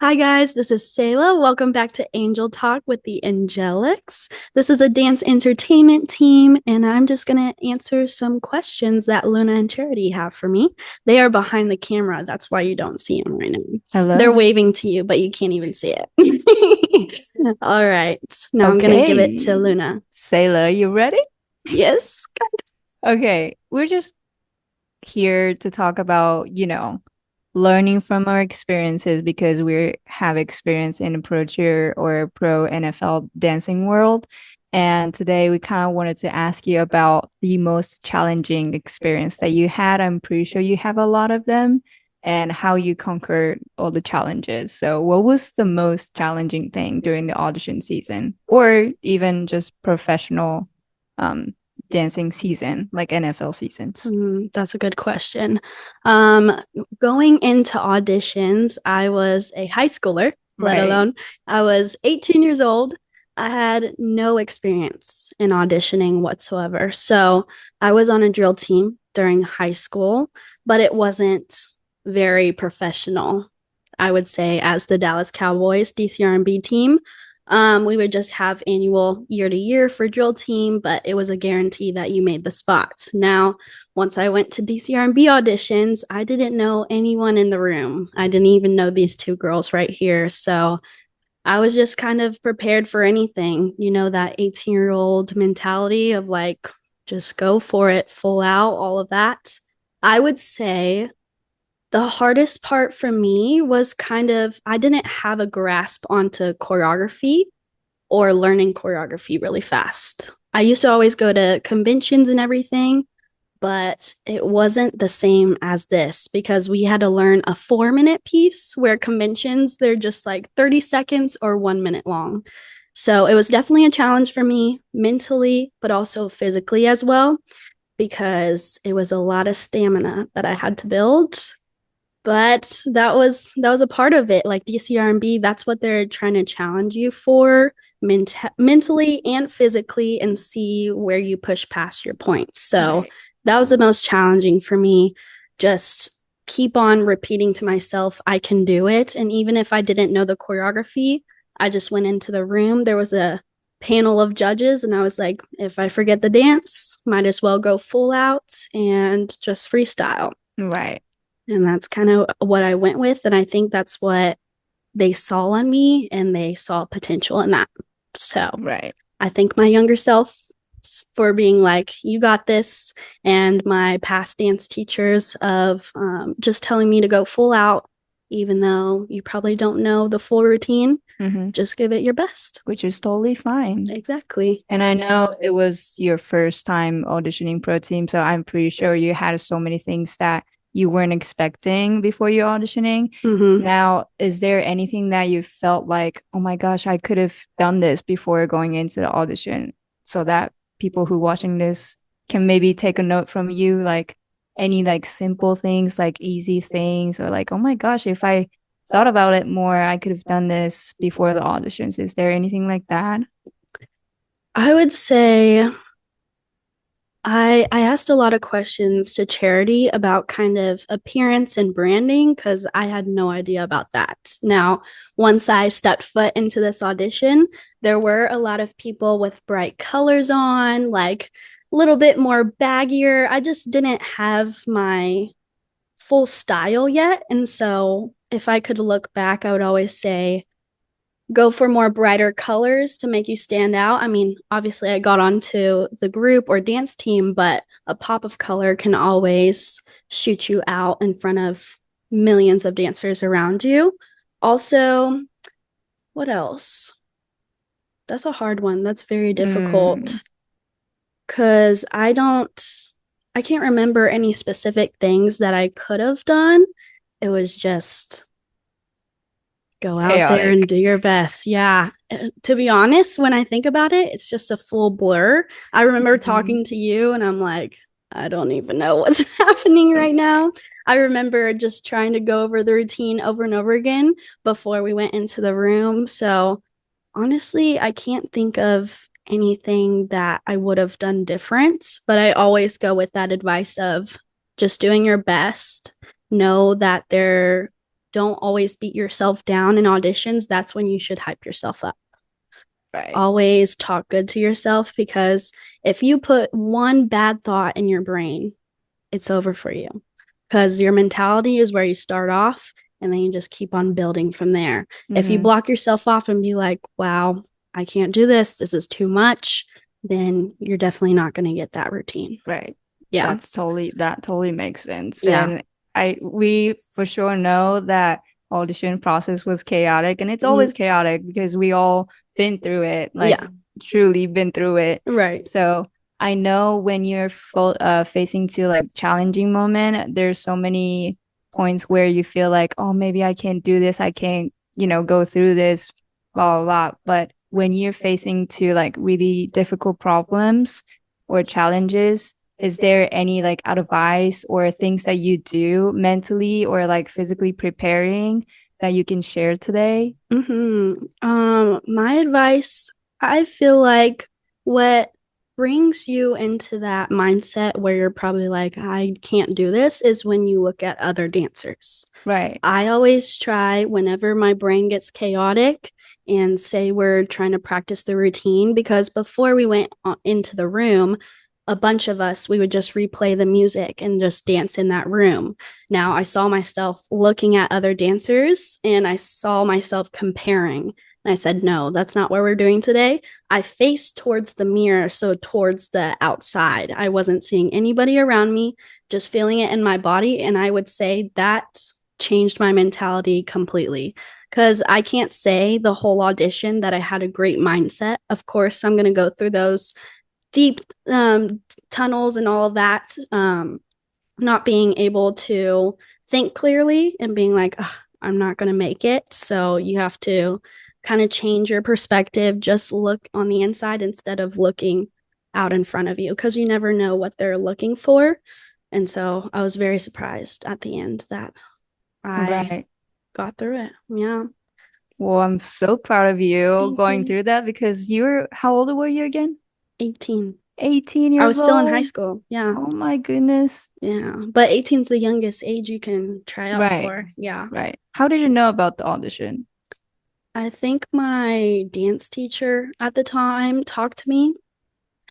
Hi, guys. This is Sayla. Welcome back to Angel Talk with the Angelics. This is a dance entertainment team, and I'm just going to answer some questions that Luna and Charity have for me. They are behind the camera. That's why you don't see them right now. They're Hello. waving to you, but you can't even see it. All right. Now I'm going to give it to Okay. Luna. Sailor, you ready? Yes. Okay. We're just here to talk about, learning from our experiences because we have experience in a pro cheer or pro NFL dancing world. And today we kind of wanted to ask you about the most challenging experience that you had. I'm pretty sure you have a lot of them and how you conquered all the challenges. So, what was the most challenging thing during the audition season or even just professional um, dancing season, like NFL seasons? That's a good question. Um, Going into auditions, I was a high schooler, let Right. alone I was 18 years old. I had no experience in auditioning whatsoever. So I was on a drill team during high school, but it wasn't very professional, I would say, as the Dallas Cowboys DCR&B team. We would just have annual year to year for drill team, but it was a guarantee that you made the spots. Now, once I went to DCR&B auditions, I didn't know anyone in the room. I didn't even know these two girls right here. So I was just kind of prepared for anything, that 18-year-old mentality of like, just go for it, full out, all of that. I would say the hardest part for me was kind of, I didn't have a grasp onto choreography or learning choreography really fast. I used to always go to conventions and everything, but it wasn't the same as this because we had to learn a 4 minute piece where conventions, they're just like 30 seconds or 1 minute long. So it was definitely a challenge for me mentally, but also physically as well, because it was a lot of stamina that I had to build, but that was a part of it. Like DCR&B, that's what they're trying to challenge you for mentally and physically, and see where you push past your points. So Right. that was the most challenging for me. Just keep on repeating to myself, I can do it. And even if I didn't know the choreography, I just went into the room. There was a panel of judges, and I was like, if I forget the dance, might as well go full out and just freestyle. Right. And that's kind of what I went with. And I think that's what they saw on me, and they saw potential in that. So Right. I thank my younger self for being like, you got this. And my past dance teachers of just telling me to go full out, even though you probably don't know the full routine, Hmm. just give it your best. Which is totally fine. Exactly. And I know it was your first time auditioning pro team, so I'm pretty sure you had so many things that you weren't expecting before you auditioning. Mm-hmm. Now, is there anything that you felt like, oh my gosh, I could have done this before going into the audition so that people who watching this can maybe take a note from you, like any like simple things, like easy things, or like, oh my gosh, if I thought about it more, I could have done this before the auditions. Is there anything like that? I would say I asked a lot of questions to Charity about kind of appearance and branding because I had no idea about that. Now, once I stepped foot into this audition, there were a lot of people with bright colors on, like a little bit more baggier. I just didn't have my full style yet. And so if I could look back, I would always say go for more brighter colors to make you stand out. I mean, obviously, I got onto the group or dance team, but a pop of color can always shoot you out in front of millions of dancers around you. Also, what else? That's a hard one. That's very Mm, difficult because I can't remember any specific things that I could have done. It was just go out there and chaotic. do your best. Yeah. To be honest, when I think about it, it's just a full blur. I remember Mhm. talking to you, and I'm like, I don't even know what's happening right now. I remember just trying to go over the routine over and over again before we went into the room. So honestly, I can't think of anything that I would have done different, but I always go with that advice of just doing your best. Know that there don't always beat yourself down in auditions. That's when you should hype yourself up. Right. Always talk good to yourself, because if you put one bad thought in your brain, it's over for you, because your mentality is where you start off and then you just keep on building from there. If you Mm-hmm. block yourself off and be like, wow, I can't do this, this is too much, then you're definitely not going to get that routine. Right. Yeah. That totally makes sense. Yeah. And we for sure know that audition process was chaotic, and it's Mm-hmm. always chaotic because we all been through it, like Yeah. truly been through it. Right. So I know when you're facing to like challenging moment, there's so many points where you feel like, oh, maybe I can't do this. I can't, go through this, blah, blah, blah. But when you're facing to like really difficult problems or challenges, is there any like advice or things that you do mentally or like physically preparing that you can share today? My advice, I feel like what brings you into that mindset where you're probably like, I can't do this, is when you look at other dancers. Right. I always try, whenever my brain gets chaotic, and say we're trying to practice the routine, because before we went into the room, a bunch of us, we would just replay the music and just dance in that room. Now I saw myself looking at other dancers and I saw myself comparing. And I said, no, that's not what we're doing today. I faced towards the mirror, so towards the outside. I wasn't seeing anybody around me, just feeling it in my body. And I would say that changed my mentality completely, because I can't say the whole audition that I had a great mindset. Of course, I'm going to go through those deep tunnels and all of that, not being able to think clearly and being like, I'm not going to make it. So you have to kind of change your perspective, just look on the inside instead of looking out in front of you, because you never know what they're looking for. And so I was very surprised at the end that I Right. got through it. Yeah. Well, I'm so proud of you Thank going you. through that because how old were you again? 18. 18 I years was still in high old. school. Yeah. Oh my goodness. Yeah. But 18 is the youngest age you can try out Right. for. Yeah. Right. How did you know about the audition? I think my dance teacher at the time talked to me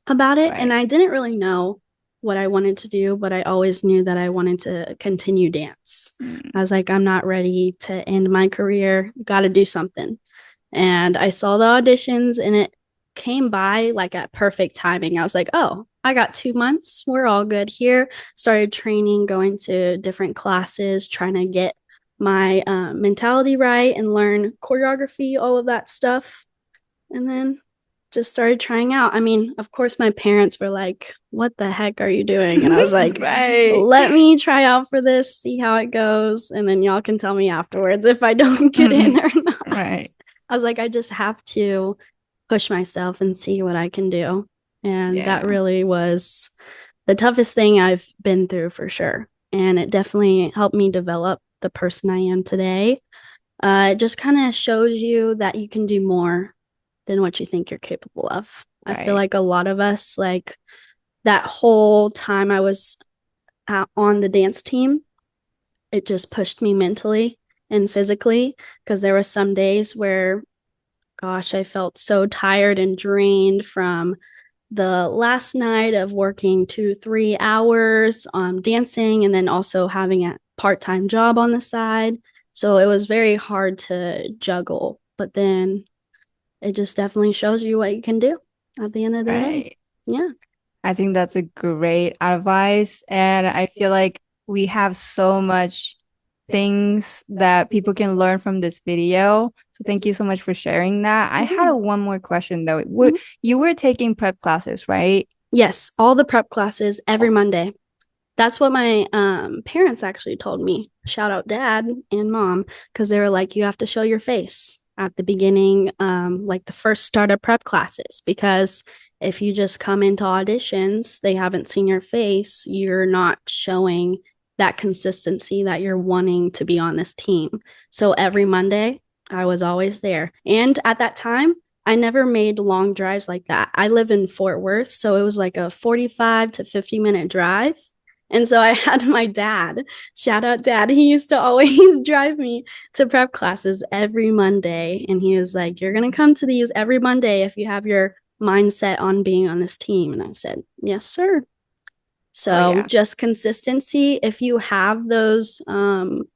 about it, and Right. I didn't really know what I wanted to do, but I always knew that I wanted to continue dance. Mm, I was like, I'm not ready to end my career. Got to do something. And I saw the auditions and it came by like at perfect timing. I was like, oh, I got 2 months. We're all good here. Started training, going to different classes, trying to get my mentality right and learn choreography, all of that stuff. And then just started trying out. I mean, of course, my parents were like, what the heck are you doing? And I was like, right. let me try out for this, see how it goes. And then y'all can tell me afterwards if I don't get in Mhm. or not. Right. I was like, I just have to push myself and see what I can do. And that Yeah. really was the toughest thing I've been through for sure. And it definitely helped me develop the person I am today. It just kind of shows you that you can do more than what you think you're capable of. I feel Right. like a lot of us, like that whole time I was on the dance team, it just pushed me mentally and physically, because there were some days where, gosh, I felt so tired and drained from the last night of working 2, 3 hours dancing, and then also having a part-time job on the side. So it was very hard to juggle. But then it just definitely shows you what you can do at the end of the day. Right. Yeah. I think that's a great advice. And I feel like we have so much things that people can learn from this video. So thank you so much for sharing that. I had Yeah. one more question though. Mhm. You were taking prep classes, right? Yes, all the prep classes every Oh, Monday. That's what my parents actually told me. Shout out dad and mom, because they were like, you have to show your face at the beginning, like the first startup prep classes, because if you just come into auditions, they haven't seen your face, you're not showing that consistency that you're wanting to be on this team. So every Monday, I was always there. And at that time, I never made long drives like that. I live in Fort Worth, so it was like a 45 to 50-minute drive. And so I had my dad, shout out dad, he used to always drive me to prep classes every Monday. And he was like, you're going to come to these every Monday if you have your mindset on being on this team. And I said, yes, sir. Oh So yeah. just consistency. If you have those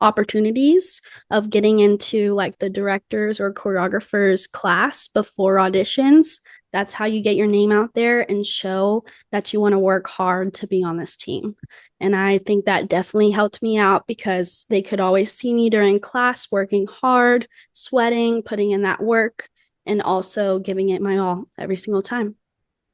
opportunities of getting into like the directors or choreographers class before auditions, that's how you get your name out there and show that you want to work hard to be on this team. And I think that definitely helped me out because they could always see me during class working hard, sweating, putting in that work, and also giving it my all every single time.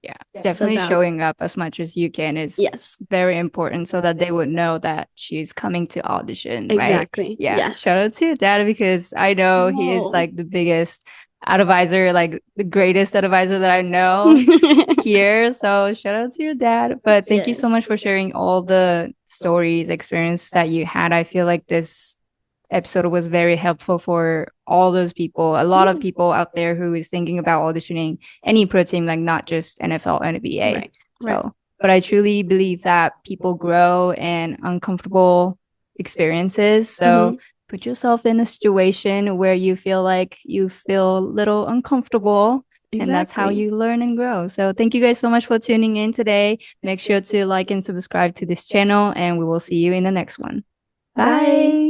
Yeah, So definitely that, showing up as much as you can is yes, very important so that they would know that she's coming to audition, right? exactly. Yeah, shout Yes. out to your dad because I know he is Oh. like the biggest advisor, like the greatest advisor that I know here. So shout out to your dad. But thank you so much Yes. for sharing all the stories, experience that you had. I feel like this episode was very helpful for all those people, a lot of Yeah. people out there who is thinking about auditioning any pro team, like not just NFL, NBA. Right. Right. So, but I truly believe that people grow in uncomfortable experiences. So Mm-hmm. put yourself in a situation where you feel like you feel a little uncomfortable. And that's how Exactly. you learn and grow. So, thank you guys so much for tuning in today. Make sure to like and subscribe to this channel, and we will see you in the next one. Bye. Bye.